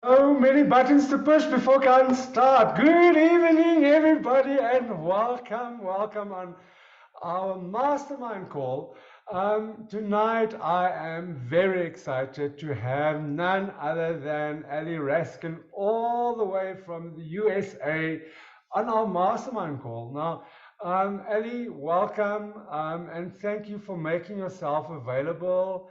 So many buttons to push before I can start. Good evening, everybody, and welcome on our mastermind call. Tonight, I am very excited to have none other than Ally Raskin, all the way from the USA, on our mastermind call. Now, Ally, welcome, and thank you for making yourself available.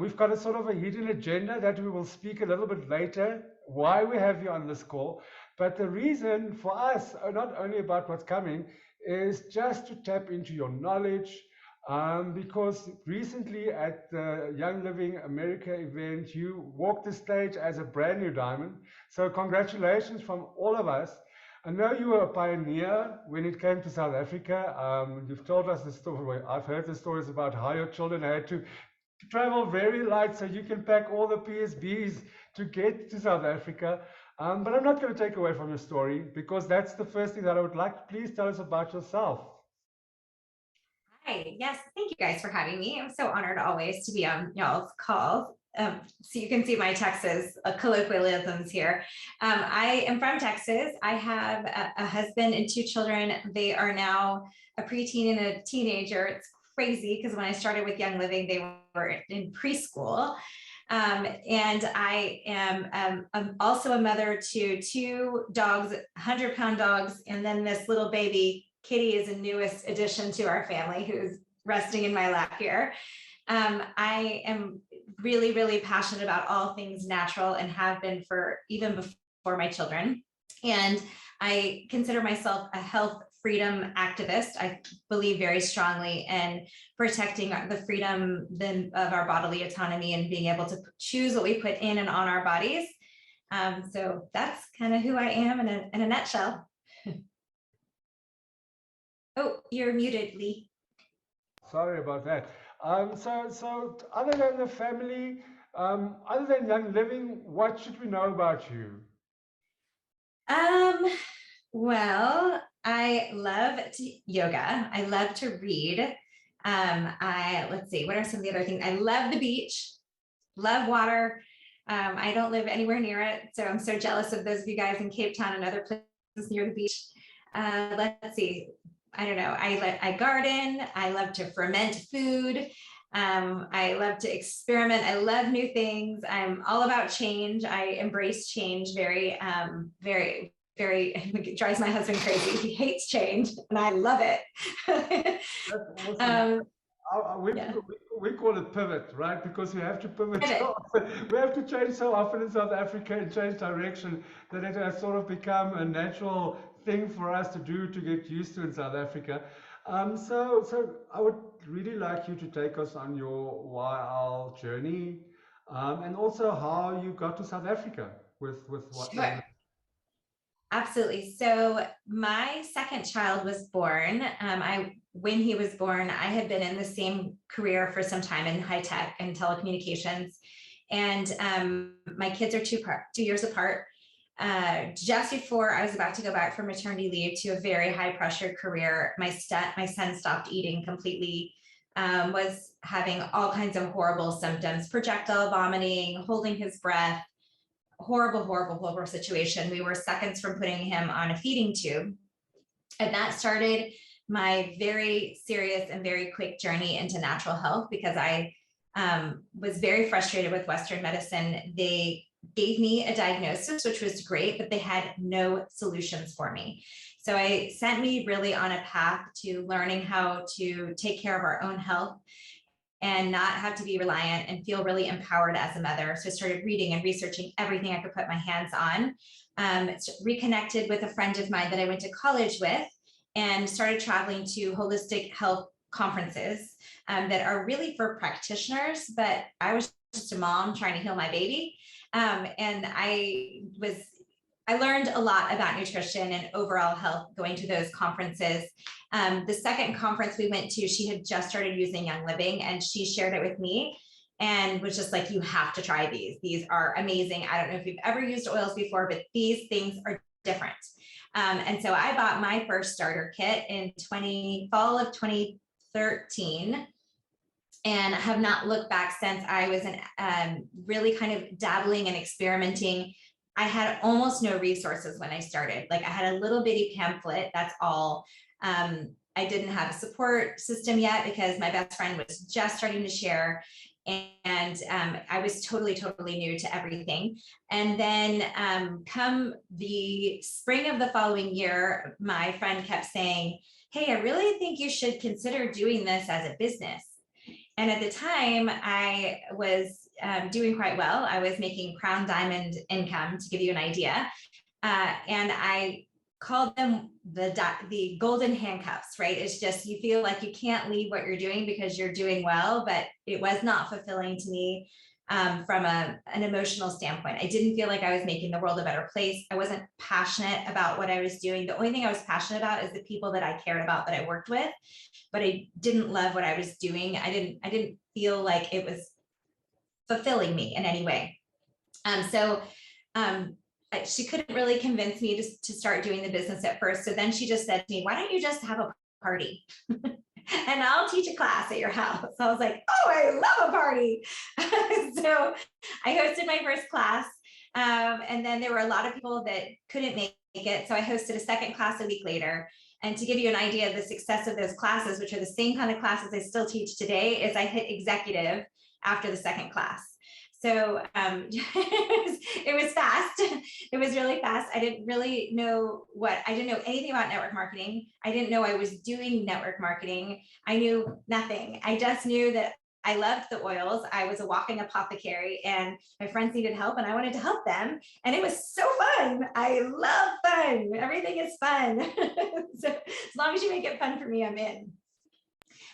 We've got a sort of a hidden agenda that we will speak a little bit later, why we have you on this call. But the reason for us, not only about what's coming, is just to tap into your knowledge. Because recently at the Young Living America event, you walked the stage as a brand new diamond. So, congratulations from all of us. I know you were a pioneer when it came to South Africa. You've told us the story. I've heard the stories about how your children had to travel very light so you can pack all the PSBs to get to South Africa. But I'm not going to take away from your story because that's the first thing that I would like. Please tell us about yourself. Hi, yes, thank you guys for having me. I'm so honored always to be on y'all's calls. So you can see my Texas colloquialisms here. I am from Texas. I have a husband and two children. They are now a preteen and a teenager. It's crazy because when I started with Young Living, they were in preschool. And I am I'm also a mother to two dogs, 100-pound dogs, and then this little baby Kitty is a newest addition to our family who's resting in my lap here. I am really, really passionate about all things natural and have been for even before my children. And I consider myself a health freedom activist. I believe very strongly in protecting the freedom of our bodily autonomy and being able to choose what we put in and on our bodies. So that's kind of who I am in a nutshell. Oh, you're muted, Lee. Sorry about that. So other than the family, other than Young Living, what should we know about you? Um, well, I love yoga. I love to read. Let's see, what are some of the other things? I love the beach, love water. I don't live anywhere near it, so I'm so jealous of those of you guys in Cape Town and other places near the beach. Let's see. I don't know. I garden. I love to ferment food. I love to experiment. I love new things. I'm all about change. I embrace change very. It drives my husband crazy. He hates change, and I love it. That's awesome. um, We, yeah. we call it pivot, right? Because we have to pivot Pivot. so often. We have to change so often in South Africa and change direction that it has sort of become a natural thing for us to do to get used to in South Africa. So I would really like you to take us on your YL journey, and also how you got to South Africa with what young. Sure. Absolutely. So my second child was born. When he was born, I had been in the same career for some time in high tech and telecommunications, and my kids are 2 years apart. Just before I was about to go back for maternity leave to a very high pressure career, my son stopped eating completely. Was having all kinds of horrible symptoms, projectile vomiting, holding his breath, horrible situation. We were seconds from putting him on a feeding tube. And that started my very serious and very quick journey into natural health because I was very frustrated with Western medicine. They gave me a diagnosis, which was great, but they had no solutions for me. So it sent me really on a path to learning how to take care of our own health and not have to be reliant and feel really empowered as a mother. So I started reading and researching everything I could put my hands on. Reconnected with a friend of mine that I went to college with and started traveling to holistic health conferences that are really for practitioners, but I was just a mom trying to heal my baby. And I learned a lot about nutrition and overall health going to those conferences. The second conference we went to, she had just started using Young Living and she shared it with me and was just like, you have to try these. These are amazing. I don't know if you've ever used oils before, but these things are different. And so I bought my first starter kit in fall of 2013 and have not looked back since. I was really kind of dabbling and experimenting I had almost no resources when I started. Like I had a little bitty pamphlet, that's all. I didn't have a support system yet because my best friend was just starting to share. And I was totally new to everything. And then come the spring of the following year, my friend kept saying, hey, I really think you should consider doing this as a business. And at the time, I was doing quite well. I was making crown diamond income, to give you an idea. And I called them the golden handcuffs, right? It's just, you feel like you can't leave what you're doing because you're doing well, but it was not fulfilling to me from an emotional standpoint. I didn't feel like I was making the world a better place. I wasn't passionate about what I was doing. The only thing I was passionate about is the people that I cared about, that I worked with, but I didn't love what I was doing. I didn't feel like it was fulfilling me in any way. She couldn't really convince me to start doing the business at first. So then she just said to me, why don't you just have a party? And I'll teach a class at your house. So I was like, oh, I love a party. So I hosted my first class. And then there were a lot of people that couldn't make it. So I hosted a second class a week later. And to give you an idea of the success of those classes, which are the same kind of classes I still teach today, is I hit executive after the second class. So it was fast. It was really fast. I didn't really know I didn't know anything about network marketing. I didn't know I was doing network marketing. I knew nothing. I just knew that I loved the oils. I was a walking apothecary and my friends needed help and I wanted to help them. And it was so fun. I love fun. Everything is fun. So as long as you make it fun for me, I'm in.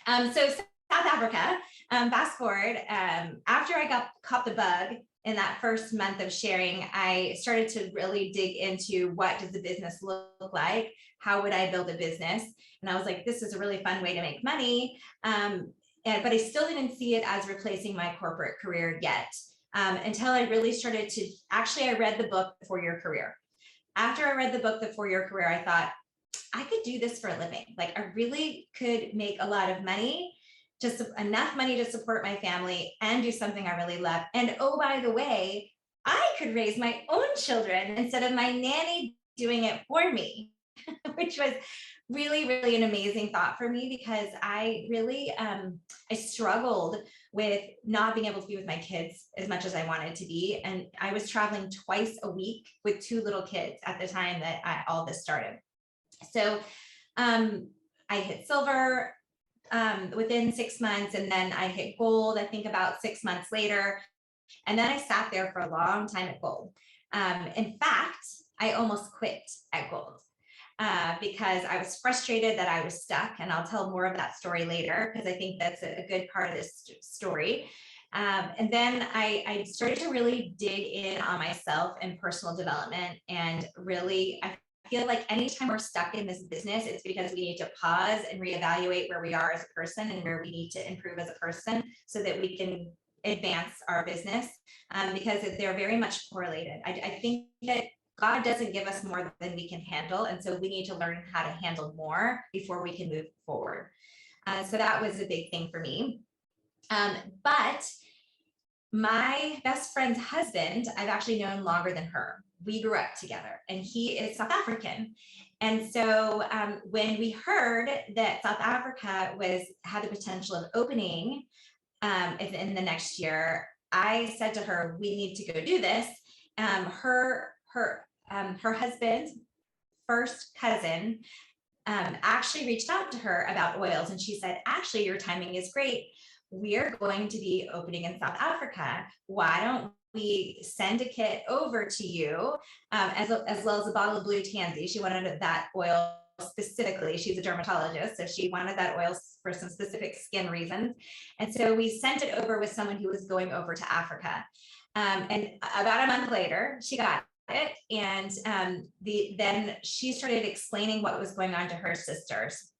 So South Africa, fast forward, after I caught the bug in that first month of sharing, I started to really dig into what does the business look like? How would I build a business? And I was like, this is a really fun way to make money. But I still didn't see it as replacing my corporate career yet, until I really started to, I read the book, The 4-Year Career. After I read the book, The 4-Year Career, I thought, I could do this for a living. Like I really could make a lot of money, just enough money to support my family and do something I really love. And oh, by the way, I could raise my own children instead of my nanny doing it for me, which was really an amazing thought for me because I really, I struggled with not being able to be with my kids as much as I wanted to be. And I was traveling twice a week with 2 little kids at the time that all this started. So I hit silver within 6 months, and then I hit gold, I think about 6 months later. And then I sat there for a long time at gold. In fact, I almost quit at gold because I was frustrated that I was stuck. And I'll tell more of that story later because I think that's a good part of this story. And then I started to really dig in on myself and personal development, and really, I feel like anytime we're stuck in this business, it's because we need to pause and reevaluate where we are as a person and where we need to improve as a person so that we can advance our business, because they're very much correlated. I think that God doesn't give us more than we can handle. And so we need to learn how to handle more before we can move forward. So that was a big thing for me. But my best friend's husband, I've actually known longer than her. We grew up together and he is South African. And so when we heard that South Africa had the potential of opening in the next year, I said to her, we need to go do this. Her husband's first cousin actually reached out to her about oils. And she said, actually, your timing is great. We're going to be opening in South Africa. Why don't we send a kit over to you, as well as a bottle of blue tansy? She wanted that oil specifically. She's a dermatologist, so she wanted that oil for some specific skin reasons. And so we sent it over with someone who was going over to Africa. And about a month later, she got it. And then she started explaining what was going on to her sisters.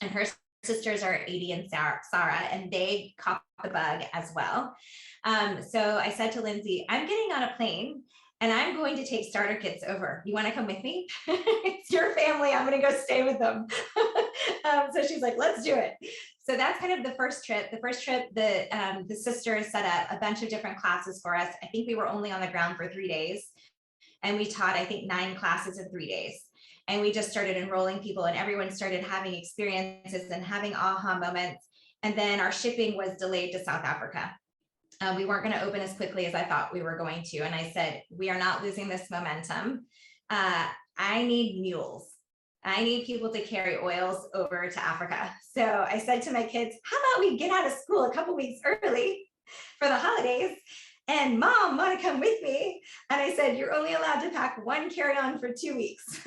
And her sisters are Adi and Sarah, and they caught the bug as well. So I said to Lindsay, I'm getting on a plane and I'm going to take starter kits over. You want to come with me? It's your family. I'm going to go stay with them. So she's like, let's do it. So that's kind of the first trip. The first trip, the sisters set up a bunch of different classes for us. I think we were only on the ground for 3 days. And we taught, I think, 9 classes in 3 days. And we just started enrolling people, and everyone started having experiences and having aha moments. And then our shipping was delayed to South Africa. We weren't going to open as quickly as I thought we were going to. And I said, we are not losing this momentum. I need mules. I need people to carry oils over to Africa. So I said to my kids, how about we get out of school a couple weeks early for the holidays? And mom, want to come with me? And I said, you're only allowed to pack 1 carry-on for 2 weeks.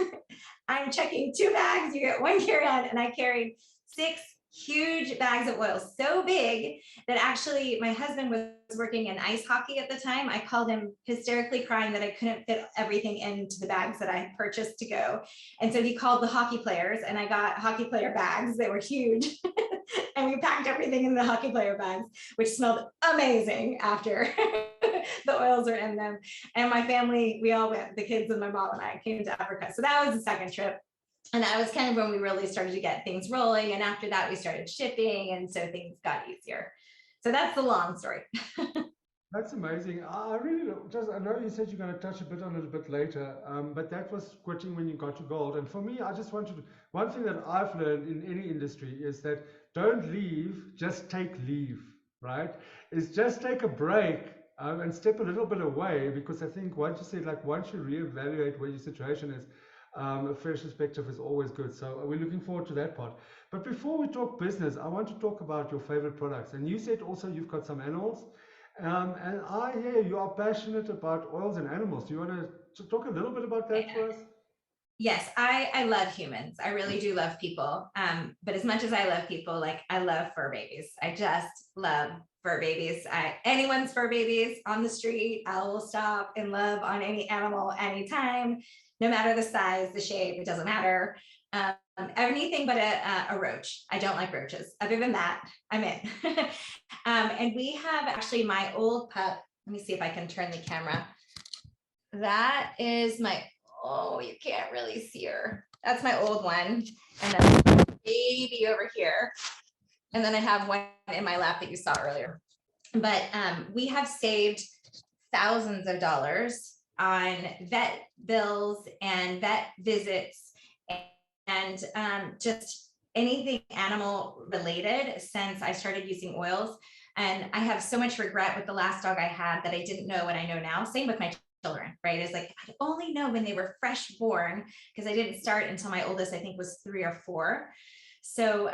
I'm checking 2 bags, you get 1 carry-on. And I carried 6 huge bags of oil, so big that actually my husband was working in ice hockey at the time. I called him hysterically crying that I couldn't fit everything into the bags that I had purchased to go. And so he called the hockey players, and I got hockey player bags. They were huge. And we packed everything in the hockey player bags, which smelled amazing after the oils were in them. And my family, we all went, the kids and my mom and I came to Africa. So that was the second trip. And that was kind of when we really started to get things rolling. And after that, we started shipping. And so things got easier. So that's the long story. That's amazing. I really just, I know you said you're going to touch a bit on it a bit later, but that was quitting when you got your gold. And for me, I just wanted to, one thing that I've learned in any industry is that don't leave, just take leave, right? Is just take a break and step a little bit away, because I think once you said, like, once you reevaluate where your situation is, a fresh perspective is always good. So we're looking forward to that part. But before we talk business, I want to talk about your favorite products. And you said also you've got some animals. And I hear you are passionate about oils and animals. Do you want to talk a little bit about that for us? Yes, I love humans. I really do love people. But as much as I love people, like, I love fur babies. I just love fur babies. Anyone's fur babies on the street, I will stop and love on any animal anytime, no matter the size, the shape, it doesn't matter. Anything but a roach. I don't like roaches. Other than that, I'm in. And we have actually my old pup. Let me see if I can turn the camera. That is my, oh, you can't really see her. That's my old one. And then baby over here. And then I have one in my lap that you saw earlier. But we have saved thousands of dollars on vet bills and vet visits and just anything animal related since I started using oils. And I have so much regret with the last dog I had that I didn't know what I know now. Same with my children, right? It's like, I only know when they were fresh born, because I didn't start until my oldest, I think, was 3 or 4. So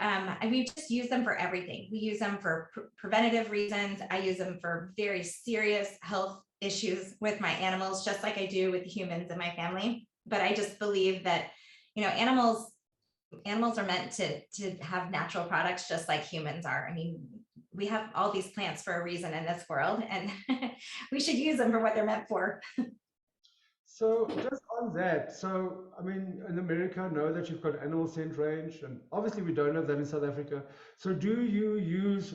we just use them for everything. We use them for preventative reasons. I use them for very serious health issues with my animals, just like I do with the humans in my family. But I just believe that, you know, animals are meant to have natural products just like humans are. I mean, we have all these plants for a reason in this world, and we should use them for what they're meant for. So just on that, so I mean, in America, I know that you've got animal scent range, and obviously we don't have that in South Africa. So do you use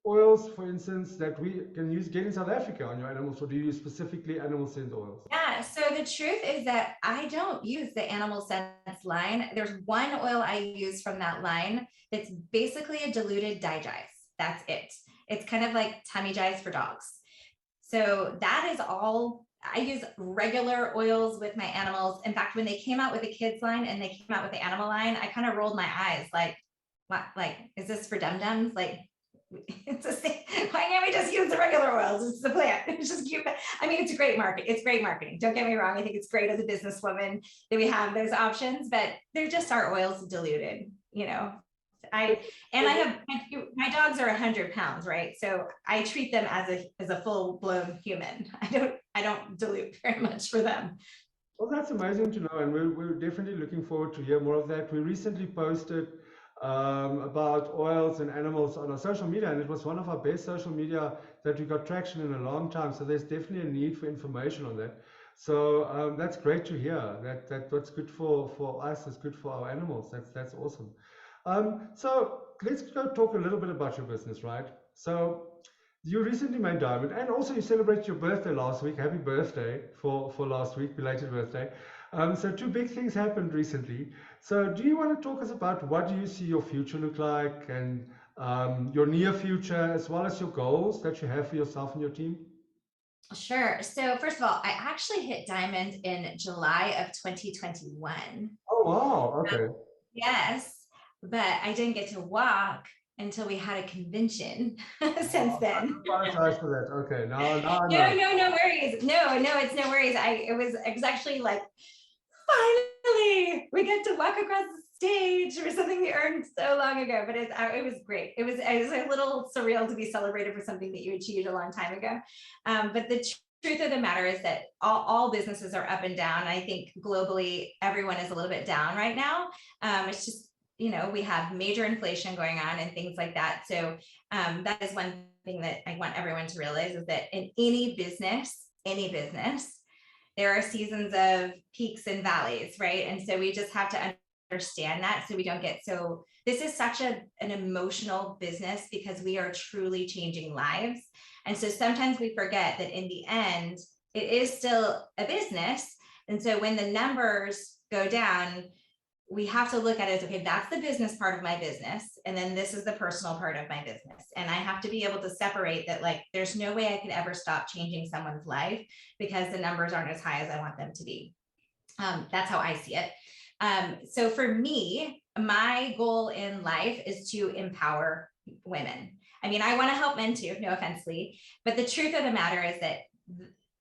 oils, for instance, that we can get in South Africa on your animals, or do you use specifically animal scent oils? Yeah, so the truth is that I don't use the animal scents line. There's one oil I use from that line that's basically a diluted digest. That's it. It's kind of like tummy jize for dogs. So that is all. I use regular oils with my animals. In fact, when they came out with the kids line and they came out with the animal line, I kind of rolled my eyes like, what, like, is this for dum-dums? Like, it's a thing. Why can't we just use the regular oils? It's the plant. It's just cute. I mean, it's a great market. It's great marketing. Don't get me wrong. I think it's great as a businesswoman that we have those options, but they're just our oils diluted, you know. I have my dogs are 100 pounds, right? So I treat them as a full-blown human. I don't dilute very much for them. Well, that's amazing to know, and we're definitely looking forward to hear more of that. We recently posted about oils and animals on our social media, and it was one of our best social media that we got traction in a long time. So there's definitely a need for information on that. So that's great to hear. That what's good for us is good for our animals. That's awesome. So let's go talk a little bit about your business, right? So you recently made diamond, and also you celebrated your birthday last week. Happy birthday for last week, belated birthday. So 2 big things happened recently. So do you want to talk us about what do you see your future look like, and your near future, as well as your goals that you have for yourself and your team? Sure. So first of all, I actually hit diamond in July of 2021. Oh, wow. Okay. Yes, but I didn't get to walk until we had a convention since Oh, I then. apologize for that. Okay. Now I No, know. no, no worries. No, it's no worries. It was actually like, finally, we get to walk across the stage for something we earned so long ago. But it was great. It was a little surreal to be celebrated for something that you achieved a long time ago. But the truth of the matter is that all businesses are up and down. I think globally, everyone is a little bit down right now. It's just, we have major inflation going on and things like that. So that is one thing that I want everyone to realize, is that in any business, there are seasons of peaks and valleys, right? And so we just have to understand that, so we don't get so, this is such an emotional business because we are truly changing lives. And so sometimes we forget that in the end, it is still a business. And so when the numbers go down, we have to look at it as, okay, that's the business part of my business, and then this is the personal part of my business. And I have to be able to separate that. Like, there's no way I could ever stop changing someone's life because the numbers aren't as high as I want them to be. That's how I see it. So for me, my goal in life is to empower women. I mean, I want to help men too, no offense, Lee, but the truth of the matter is that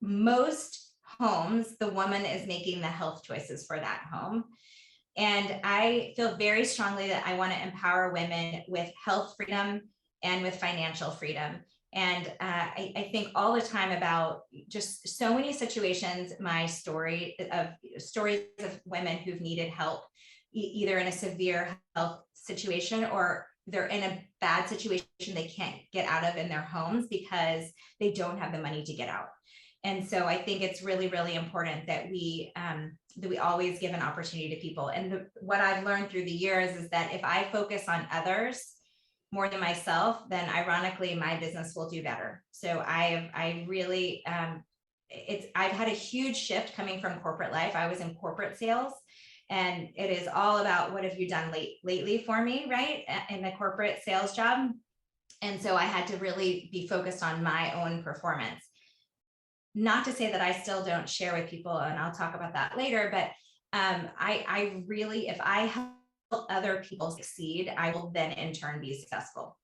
most homes, the woman is making the health choices for that home. And I feel very strongly that I want to empower women with health freedom and with financial freedom. And I think all the time about just so many situations, my stories of women who've needed help, either in a severe health situation or they're in a bad situation they can't get out of in their homes because they don't have the money to get out. And so I think it's really, really important that we always give an opportunity to people. And what I've learned through the years is that if I focus on others more than myself, then ironically, my business will do better. So I've had a huge shift coming from corporate life. I was in corporate sales, and it is all about what have you done lately for me, right? In the corporate sales job. And so I had to really be focused on my own performance. Not to say that I still don't share with people, and I'll talk about that later, but I really, if I help other people succeed, I will then in turn be successful.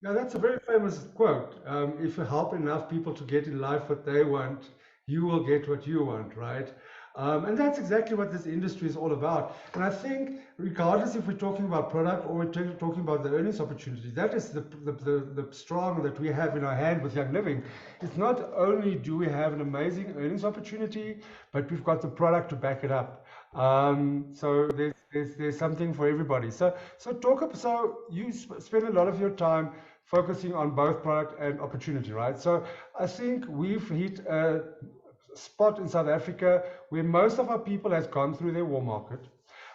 Now, that's a very famous quote. If you help enough people to get in life what they want, you will get what you want, right? And that's exactly what this industry is all about. And I think, regardless if we're talking about product or we're talking about the earnings opportunity, that is the strong that we have in our hand with Young Living. It's not only do we have an amazing earnings opportunity, but we've got the product to back it up. So there's something for everybody. So you spend a lot of your time focusing on both product and opportunity, right? So I think we've hit a spot in South Africa where most of our people has gone through their war market.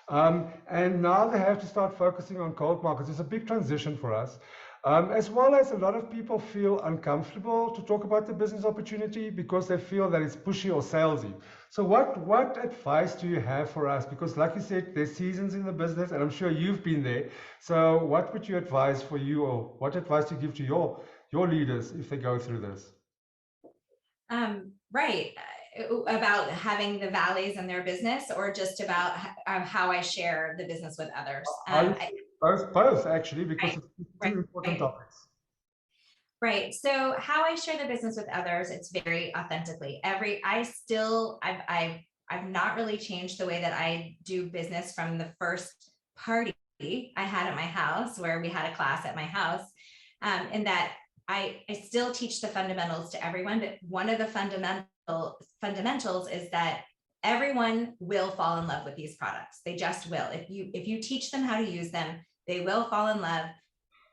And now they have to start focusing on cold markets. It's a big transition for us. As well as a lot of people feel uncomfortable to talk about the business opportunity because they feel that it's pushy or salesy. So what advice do you have for us? Because like you said, there's seasons in the business, and I'm sure you've been there. So what would you advise for you, or what advice do you give to your leaders if they go through this? Right. About having the valleys in their business, or just about how I share the business with others. Both actually, because Right, it's two right, important right. topics. Right. So how I share the business with others, it's very authentically. I've not really changed the way that I do business from the first party I had at my house, where we had a class at my house, in that I still teach the fundamentals to everyone, but one of the fundamentals is that everyone will fall in love with these products. They just will. If you teach them how to use them, they will fall in love.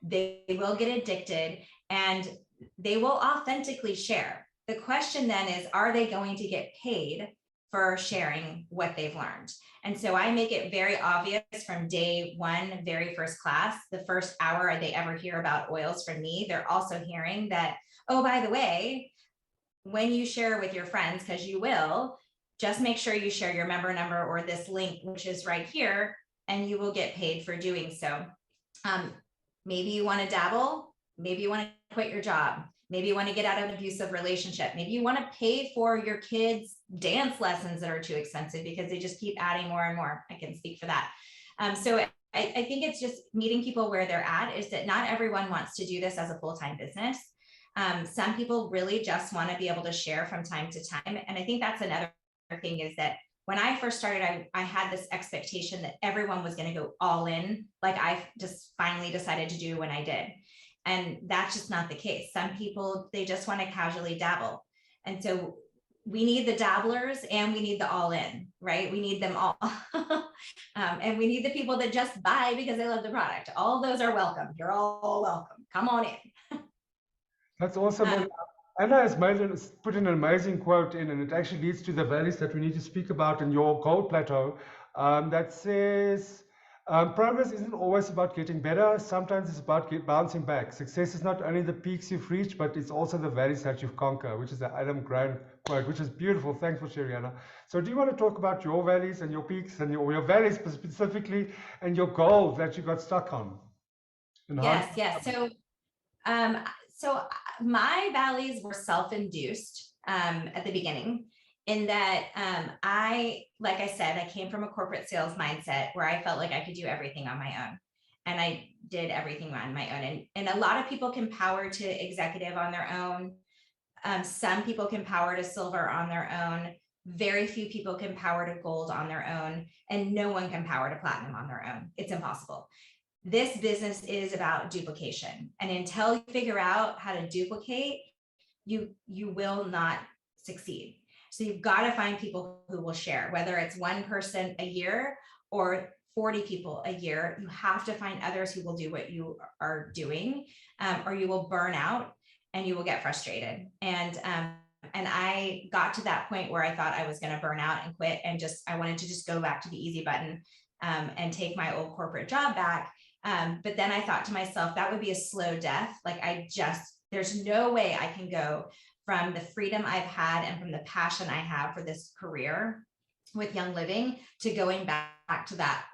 They will get addicted, and they will authentically share. The question then is, are they going to get paid for sharing what they've learned? And so I make it very obvious from day one, very first class, the first hour they ever hear about oils from me, they're also hearing that, oh, by the way, when you share with your friends, because you will, just make sure you share your member number or this link, which is right here, and you will get paid for doing so. Maybe you want to dabble, maybe you want to quit your job, Maybe you want to get out of an abusive relationship. Maybe you want to pay for your kids' dance lessons that are too expensive because they just keep adding more and more. I can speak for that. So I think it's just meeting people where they're at, is that not everyone wants to do this as a full-time business. Some people really just want to be able to share from time to time. And I think that's another thing, is that when I first started, I had this expectation that everyone was going to go all in, like I just finally decided to do when I did. And that's just not the case. Some people, they just want to casually dabble. And so we need the dabblers and we need the all in, right? We need them all. And we need the people that just buy because they love the product. All those are welcome. You're all welcome. Come on in. That's awesome. And Anna has put in an amazing quote in, and it actually leads to the values that we need to speak about in your gold plateau, that says, progress isn't always about getting better. Sometimes it's about bouncing back. Success is not only the peaks you've reached, but it's also the valleys that you've conquered, which is the Adam Grant quote, which is beautiful. Thanks for sharing, Anna. So do you want to talk about your valleys and your peaks, and your valleys specifically, and your goals that you got stuck on? Yes. So my valleys were self-induced at the beginning, in that like I said, I came from a corporate sales mindset where I felt like I could do everything on my own. And I did everything on my own. And a lot of people can power to executive on their own. Some people can power to silver on their own. Very few people can power to gold on their own. And no one can power to platinum on their own. It's impossible. This business is about duplication. And until you figure out how to duplicate, you will not succeed. So you've got to find people who will share, whether it's one person a year or 40 people a year. You have to find others who will do what you are doing, or you will burn out and you will get frustrated. And I got to that point where I thought I was going to burn out and quit, and I wanted to just go back to the easy button and take my old corporate job back. But then I thought to myself, that would be a slow death. Like there's no way I can go from the freedom I've had and from the passion I have for this career with Young Living to going back to that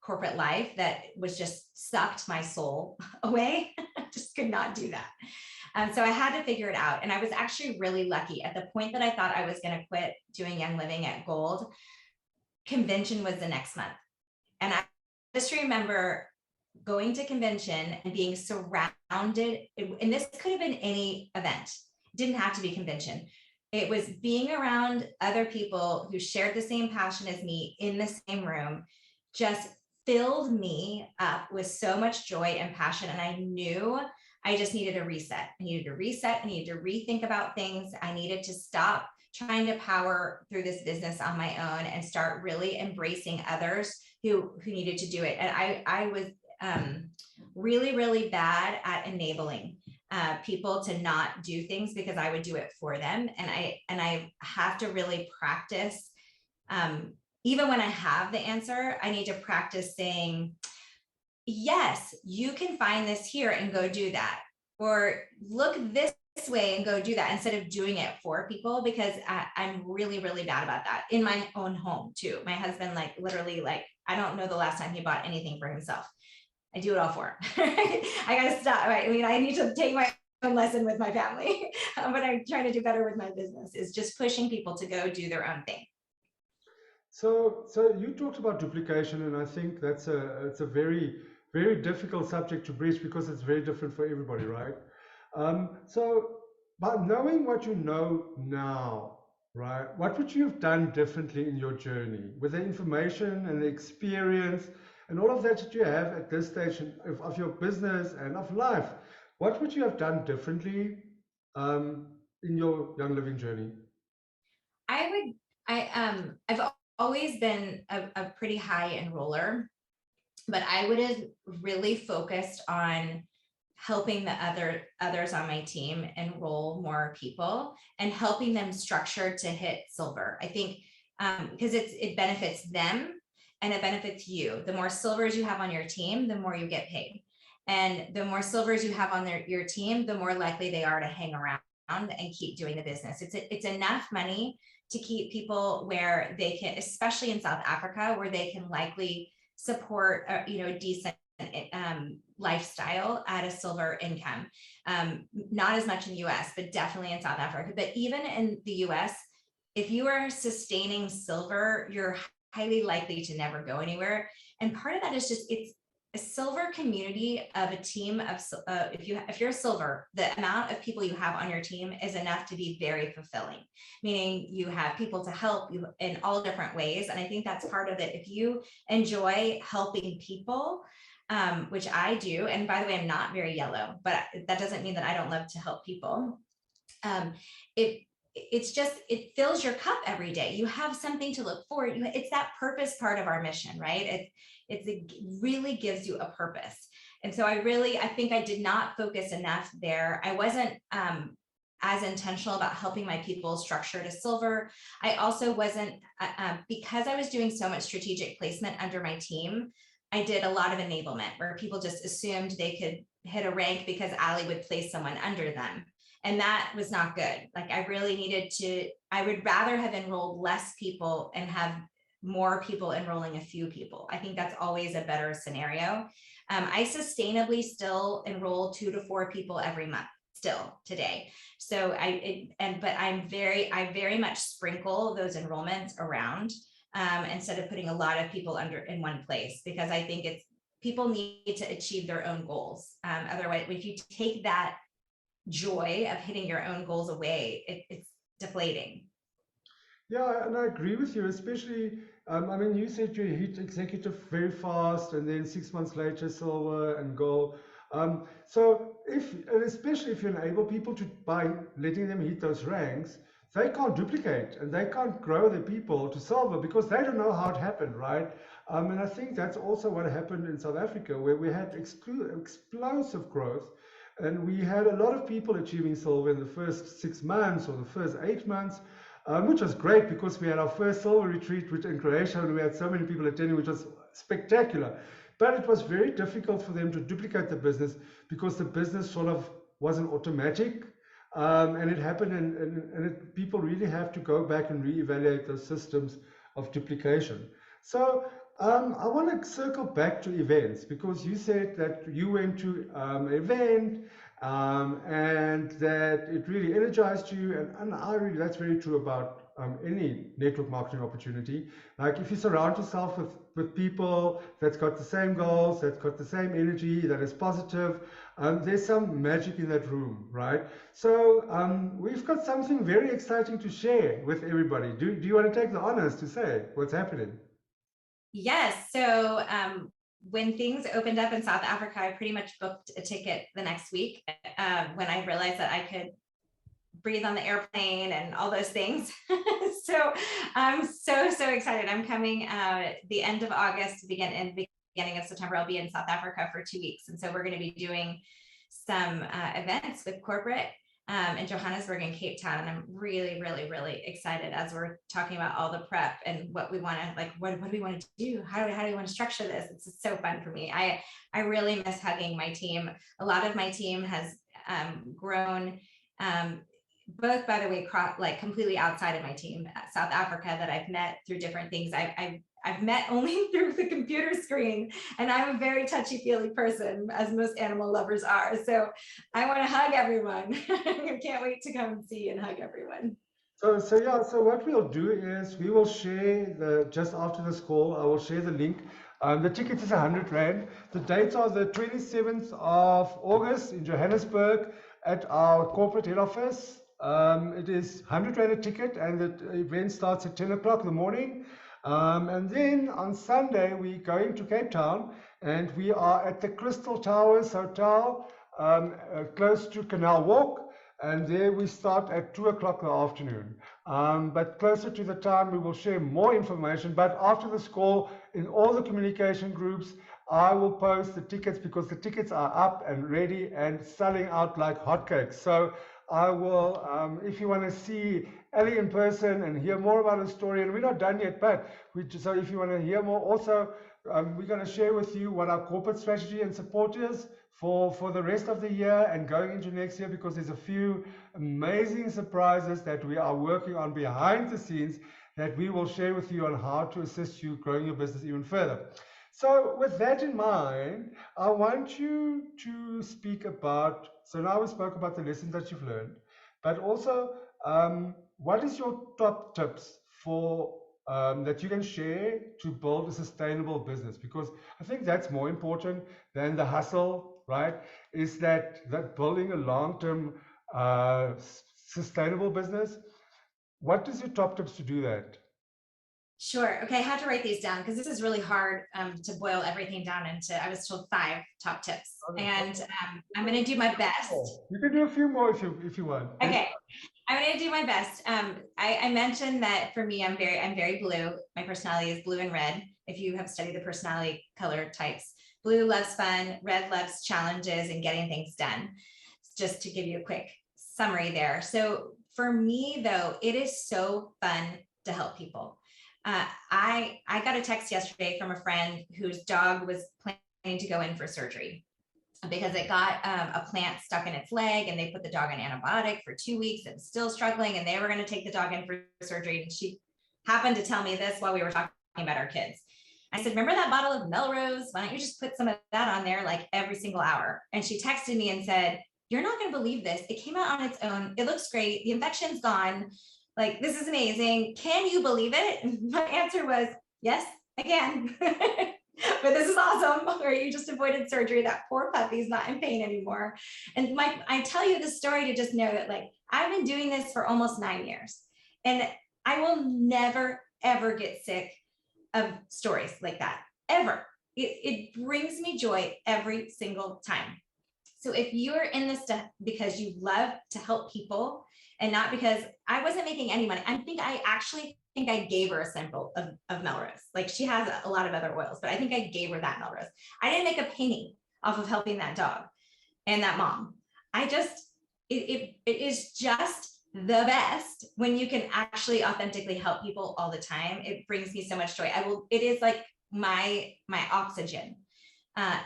corporate life that was just sucked my soul away. I just could not do that. So I had to figure it out. And I was actually really lucky. At the point that I thought I was going to quit doing Young Living at Gold, convention was the next month. And I just remember going to convention and being surrounded, and this could have been any event. It didn't have to be convention. It was being around other people who shared the same passion as me in the same room, just filled me up with so much joy and passion. And I knew I just needed a reset. I needed to reset. I needed to rethink about things. I needed to stop trying to power through this business on my own and start really embracing others who needed to do it. And I was really, really bad at enabling people to not do things because I would do it for them. And I have to really practice. Even when I have the answer, I need to practice saying, yes, you can find this here and go do that. Or look this way and go do that, instead of doing it for people, because I'm really, really bad about that in my own home too. My husband, literally, I don't know the last time he bought anything for himself. I do it all for him. I got to stop. Right? I mean, I need to take my own lesson with my family, but I'm trying to do better with my business, is just pushing people to go do their own thing. So you talked about duplication, and I think it's a very, very difficult subject to breach because it's very different for everybody, right? So by knowing what you know now, right, what would you have done differently in your journey with the information and the experience and all of that you have at this stage of your business and of life? What would you have done differently in your Young Living journey? I've always been a pretty high enroller, but I would have really focused on helping the others on my team enroll more people and helping them structure to hit silver. I think because it benefits them and it benefits you. The more silvers you have on your team, the more you get paid. And the more silvers you have on your team, the more likely they are to hang around and keep doing the business. It's enough money to keep people where they can, especially in South Africa, where they can likely support a decent lifestyle at a silver income. Not as much in the US, but definitely in South Africa. But even in the US, if you are sustaining silver, you're highly likely to never go anywhere. And part of that is just, it's a silver community of a team of, if you're a silver, the amount of people you have on your team is enough to be very fulfilling, meaning you have people to help you in all different ways. And I think that's part of it. If you enjoy helping people, which I do, and by the way, I'm not very yellow, but that doesn't mean that I don't love to help people. It's just, it fills your cup every day. You have something to look forward. It's that purpose part of our mission, right? It really gives you a purpose. And so I think I did not focus enough there. I wasn't as intentional about helping my people structure to silver. I also wasn't, because I was doing so much strategic placement under my team, I did a lot of enablement where people just assumed they could hit a rank because Ally would place someone under them. And that was not good. Like I really needed to, I would rather have enrolled less people and have more people enrolling a few people. I think that's always a better scenario. I sustainably still enroll 2 to 4 people every month still today. So I very much sprinkle those enrollments around instead of putting a lot of people in one place, because I think people need to achieve their own goals. Otherwise, if you take that joy of hitting your own goals away, it's deflating. Yeah, and I agree with you, especially, I mean, you said you hit executive very fast and then 6 months later, silver and gold. So especially if you enable people by letting them hit those ranks, they can't duplicate and they can't grow their people to silver because they don't know how it happened, right? And I think that's also what happened in South Africa, where we had explosive growth. And we had a lot of people achieving silver in the first 6 months or the first 8 months, which was great because we had our first silver retreat in Croatia and we had so many people attending, which was spectacular. But it was very difficult for them to duplicate the business because the business sort of wasn't automatic. And it happened, and people really have to go back and reevaluate those systems of duplication. So I want to circle back to events because you said that you went to an event and that it really energized you, and that's very true about any network marketing opportunity. Like if you surround yourself with people that's got the same goals, that's got the same energy, that is positive, there's some magic in that room, right? So we've got something very exciting to share with everybody. Do you want to take the honors to say what's happening? Yes. So when things opened up in South Africa, I pretty much booked a ticket the next week when I realized that I could breathe on the airplane and all those things. So I'm so excited. I'm coming the end of August, beginning of September. I'll be in South Africa for 2 weeks. And so we're going to be doing some events with corporate in Johannesburg and Cape Town. And I'm really excited as we're talking about all the prep and what we want to, like, what do we want to do? How do we want to structure this? It's so fun for me. I really miss hugging my team. A lot of my team has grown, both, by the way, like completely outside of my team, South Africa, that I've met through different things. I've met only through the computer screen, and I'm a very touchy-feely person, as most animal lovers are. So I want to hug everyone. I can't wait to come and see and hug everyone. So what we'll do is we will share just after this call, I will share the link. The ticket is 100 Rand. The dates are the 27th of August in Johannesburg at our corporate head office. It is 100 Rand a ticket, and the event starts at 10 o'clock in the morning. And then on Sunday, we're going to Cape Town, and we are at the Crystal Towers Hotel, close to Canal Walk. And there we start at 2 o'clock in the afternoon. But closer to the time, we will share more information. But after this call, in all the communication groups, I will post the tickets because the tickets are up and ready and selling out like hotcakes. So I will, if you want to see Ally in person and hear more about her story, and we're not done yet, but so if you want to hear more, also, we're going to share with you what our corporate strategy and support is for the rest of the year and going into next year, because there's a few amazing surprises that we are working on behind the scenes that we will share with you on how to assist you growing your business even further. So, with that in mind, I want you to speak about. So, now we spoke about the lessons that you've learned, but also what is your top tips for that you can share to build a sustainable business? Because I think that's more important than the hustle, right? Is that building a long-term sustainable business? What is your top tips to do that? Sure. Okay, I had to write these down because this is really hard to boil everything down into. I was told 5 top tips, and I'm going to do my best. You can do a few more if you want. Okay, I'm going to do my best. I mentioned that for me, I'm very blue. My personality is blue and red. If you have studied the personality color types, blue loves fun, red loves challenges and getting things done. Just to give you a quick summary there. So for me, though, it is so fun to help people. I got a text yesterday from a friend whose dog was planning to go in for surgery because it got a plant stuck in its leg, and they put the dog on antibiotic for 2 weeks and still struggling, and they were going to take the dog in for surgery. And she happened to tell me this while we were talking about our kids. I said, remember that bottle of Melrose? Why don't you just put some of that on there like every single hour? And she texted me and said, you're not going to believe this. It came out on its own. It looks great. The infection's gone. Like, this is amazing. Can you believe it? And my answer was, yes, I can. But this is awesome. Or you just avoided surgery. That poor puppy's not in pain anymore. And I tell you this story to just know that, like, I've been doing this for almost 9 years, and I will never, ever get sick of stories like that, ever. It brings me joy every single time. So if you're in this stuff because you love to help people and not because I wasn't making any money, I actually think I gave her a sample of Melrose. Like, she has a lot of other oils, but I think I gave her that Melrose. I didn't make a penny off of helping that dog and that mom. It is just the best when you can actually authentically help people all the time. It brings me so much joy. It is like my oxygen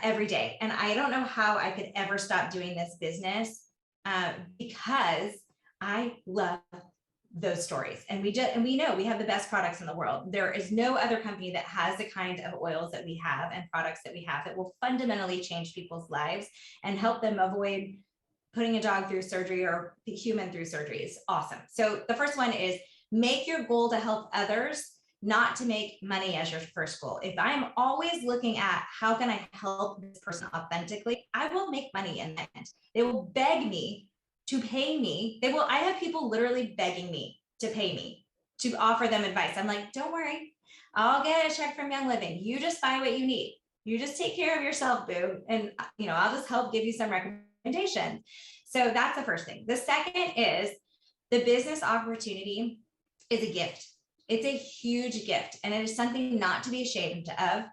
every day. And I don't know how I could ever stop doing this business because I love those stories. And we know we have the best products in the world. There is no other company that has the kind of oils that we have and products that we have that will fundamentally change people's lives and help them avoid putting a dog through surgery or a human through surgery. Is awesome. So the first one is make your goal to help others, not to make money as your first goal. If I'm always looking at how can I help this person authentically, I will make money in the end. They will beg me to pay me. I have people literally begging me to pay me to offer them advice. I'm like, don't worry, I'll get a check from Young Living. You just buy what you need. You just take care of yourself, boo. And I'll just help give you some recommendations. So that's the first thing. The second is the business opportunity is a gift. It's a huge gift, and it is something not to be ashamed of.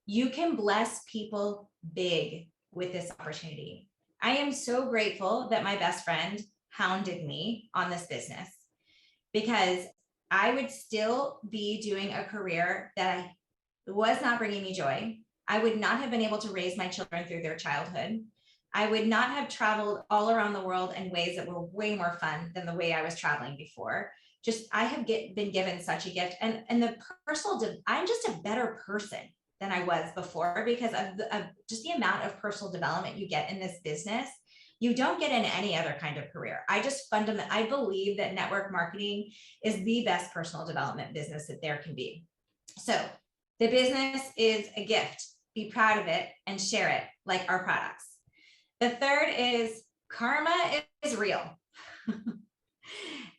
You can bless people big with this opportunity. I am so grateful that my best friend hounded me on this business, because I would still be doing a career that was not bringing me joy. I would not have been able to raise my children through their childhood. I would not have traveled all around the world in ways that were way more fun than the way I was traveling before. I have been given such a gift, and I'm just a better person than I was before because of just the amount of personal development you get in this business. You don't get in any other kind of career. I believe that network marketing is the best personal development business that there can be. So the business is a gift. Be proud of it and share it like our products. The third is karma is real.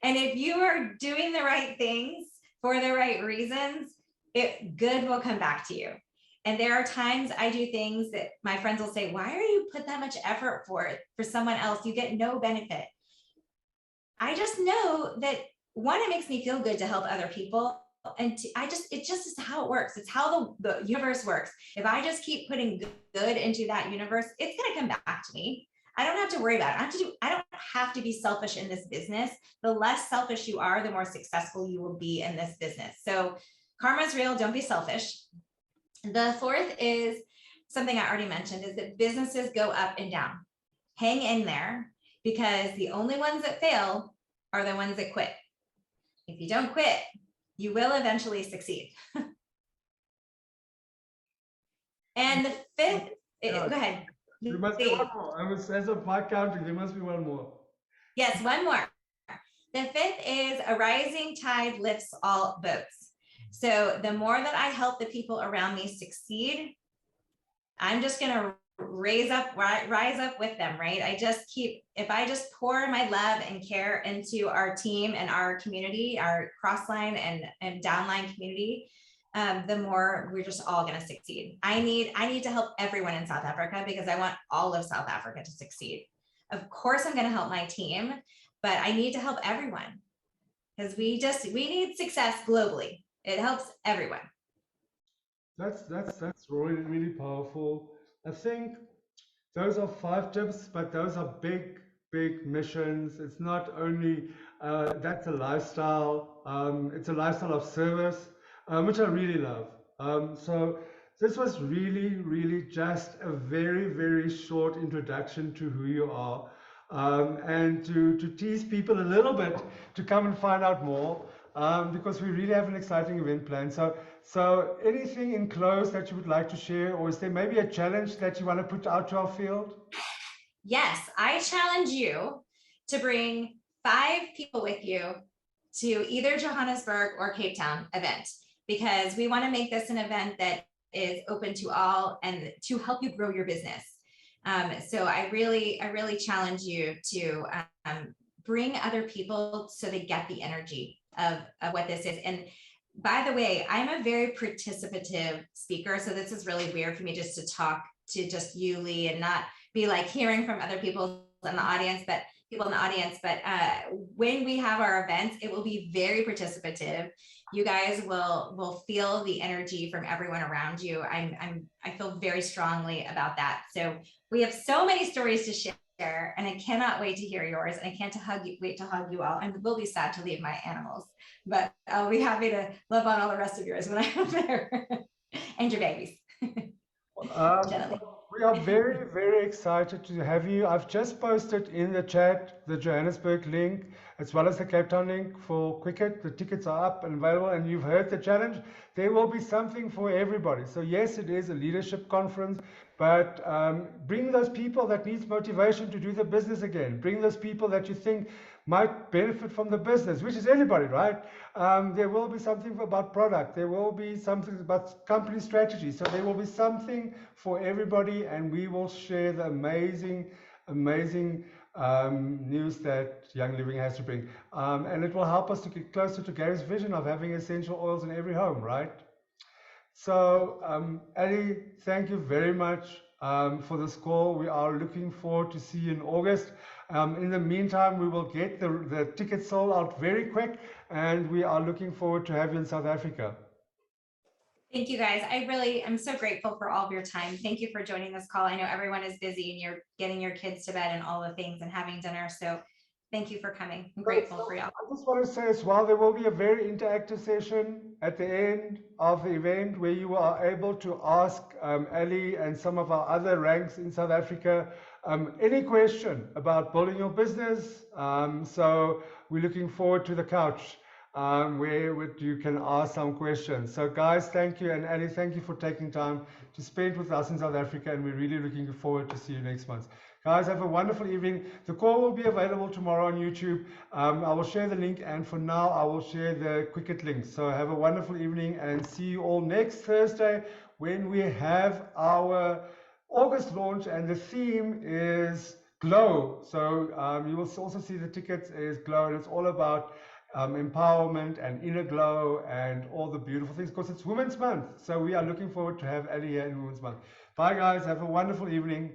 And if you are doing the right things for the right reasons, good will come back to you. And there are times I do things that my friends will say, why are you put that much effort for someone else? You get no benefit. I just know that, one, it makes me feel good to help other people. And it just is how it works. It's how the universe works. If I just keep putting good into that universe, it's going to come back to me. I don't have to worry about it. I don't have to be selfish in this business. The less selfish you are, the more successful you will be in this business. So karma is real. Don't be selfish. The fourth is something I already mentioned, is that businesses go up and down. Hang in there, because the only ones that fail are the ones that quit. If you don't quit, you will eventually succeed. And the fifth, Yeah. go ahead. There must be one more. As of my counting, there must be one more. Yes, one more. The fifth is a rising tide lifts all boats. So the more that I help the people around me succeed, I'm just going to rise up with them, right? If I just pour my love and care into our team and our community, our crossline and downline community, the more we're just all going to succeed. I need to help everyone in South Africa because I want all of South Africa to succeed. Of course, I'm going to help my team, but I need to help everyone because we need success globally. It helps everyone. That's really, really powerful. I think those are 5 tips, but those are big, big missions. It's not only that's a lifestyle. It's a lifestyle of service, which I really love. So this was really, really just a very, very short introduction to who you are, and to tease people a little bit to come and find out more, because we really have an exciting event planned. So anything in close that you would like to share, or is there maybe a challenge that you want to put out to our field? Yes, I challenge you to bring 5 people with you to either Johannesburg or Cape Town event, because we want to make this an event that is open to all and to help you grow your business. So I really challenge you to bring other people so they get the energy of what this is. And by the way, I'm a very participative speaker, so this is really weird for me just to talk to just you, Lee, and not be like hearing from other people in the audience, but when we have our events, it will be very participative. You guys will feel the energy from everyone around you. I feel very strongly about that. So we have so many stories to share, and I cannot wait to hear yours. And I can't wait to hug you all. I will be sad to leave my animals, but I'll be happy to love on all the rest of yours when I'm there and your babies. We are very, very excited to have you. I've just posted in the chat the Johannesburg link as well as the Cape Town link for Quicket. The tickets are up and available, and you've heard the challenge. There will be something for everybody. So yes, it is a leadership conference, but bring those people that needs motivation to do the business again. Bring those people that you think might benefit from the business, which is anybody, right? There will be something about product. There will be something about company strategy. So there will be something for everybody, and we will share the amazing news that Young Living has to bring. And it will help us to get closer to Gary's vision of having essential oils in every home, right? So, Ally, thank you very much for this call. We are looking forward to see you in August. In the meantime, we will get the tickets sold out very quick, and we are looking forward to have you in South Africa. Thank you, guys. I'm so grateful for all of your time. Thank you for joining this call. I know everyone is busy and you're getting your kids to bed and all the things and having dinner. So thank you for coming. I'm grateful for y'all. I just want to say as well, there will be a very interactive session at the end of the event where you are able to ask Ally and some of our other ranks in South Africa any question about building your business. So we're looking forward to the couch where you can ask some questions. So guys, thank you. And Ally, thank you for taking time to spend with us in South Africa. And we're really looking forward to see you next month. Guys, have a wonderful evening. The call will be available tomorrow on YouTube. I will share the link, and for now, I will share the Quicket link. So have a wonderful evening, and see you all next Thursday when we have our August launch, and the theme is Glow. So you will also see the tickets is Glow, and it's all about empowerment and inner glow and all the beautiful things, because it's Women's Month. So we are looking forward to have Ally here in Women's Month. Bye, guys. Have a wonderful evening.